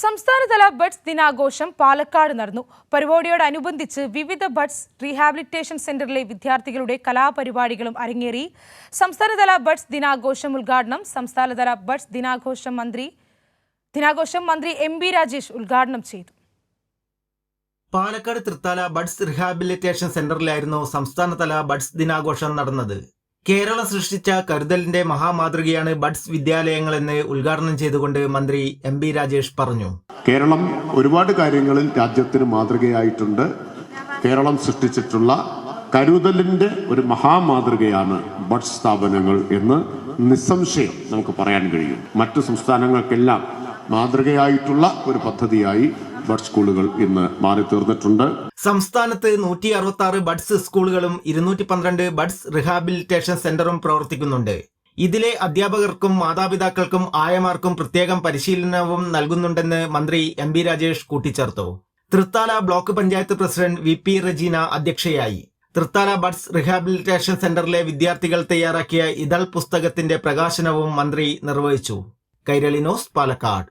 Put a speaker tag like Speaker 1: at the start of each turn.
Speaker 1: സംസ്ഥാനതല ബഡ്സ് ദിനാഘോഷം പാലക്കാട് നടന്നു. പരിപാടിയോടനുബന്ധിച്ച് വിവിധ ബഡ്സ് റീഹാബിലിറ്റേഷൻ സെന്ററിലെ വിദ്യാർത്ഥികളുടെ കലാപരിപാടികളും അരങ്ങേറി. സംസ്ഥാനതല ബഡ്സ് ദിനാഘോഷം ഉദ്ഘാടനം സംസ്ഥാനതല ബഡ്സ് ദിനാഘോഷം മന്ത്രി എം ബി രാജേഷ് ഉദ്ഘാടനം ചെയ്തു.
Speaker 2: പാലക്കാട് തൃത്താല ബഡ്സ് റീഹാബിലിറ്റേഷൻ സെന്ററിലായിരുന്നു സംസ്ഥാനതല ബഡ്സ് ദിനാഘോഷം നടന്നത്. കേരളം സൃഷ്ടിച്ച കരുതലിന്റെ മഹാമാതൃകയാണ് ബഡ്സ് വിദ്യാലയങ്ങളെന്ന് ഉദ്ഘാടനം ചെയ്തുകൊണ്ട് മന്ത്രി എം ബി രാജേഷ് പറഞ്ഞു.
Speaker 3: കേരളം ഒരുപാട് കാര്യങ്ങളിൽ രാജ്യത്തിന് മാതൃകയായിട്ടുണ്ട്. കേരളം സൃഷ്ടിച്ചിട്ടുള്ള കരുതലിന്റെ ഒരു മഹാമാതൃകയാണ് ബഡ്സ് സ്ഥാപനങ്ങൾ എന്ന് നിസ്സംശയം നമുക്ക് പറയാൻ കഴിയും. മറ്റു സംസ്ഥാനങ്ങൾക്കെല്ലാം മാതൃകയായിട്ടുള്ള ഒരു പദ്ധതിയായി ബഡ്സ് സ്കൂളുകൾ ഇന്ന് മാറി തീർന്നിട്ടുണ്ട്.
Speaker 2: സംസ്ഥാനത്ത് 166 ബഡ്സ് സ്കൂളുകളും 212 ബഡ്സ് റിഹാബിലിറ്റേഷൻ സെന്ററും പ്രവർത്തിക്കുന്നുണ്ട്. ഇതിലെ അധ്യാപകർക്കും മാതാപിതാക്കൾക്കും ആയമാർക്കും പ്രത്യേകം പരിശീലനവും നൽകുന്നുണ്ടെന്ന് മന്ത്രി എം ബി രാജേഷ് കൂട്ടിച്ചേർത്തു. Thrithala block panchayat president V P Rajeena അധ്യക്ഷയായി. തൃത്താല ബഡ്സ് റിഹാബിലിറ്റേഷൻ സെന്ററിലെ വിദ്യാർത്ഥികൾ തയ്യാറാക്കിയ ഇതൾ പുസ്തകത്തിന്റെ പ്രകാശനവും മന്ത്രി നിർവഹിച്ചു. കൈരളി ന്യൂസ്, പാലക്കാട്.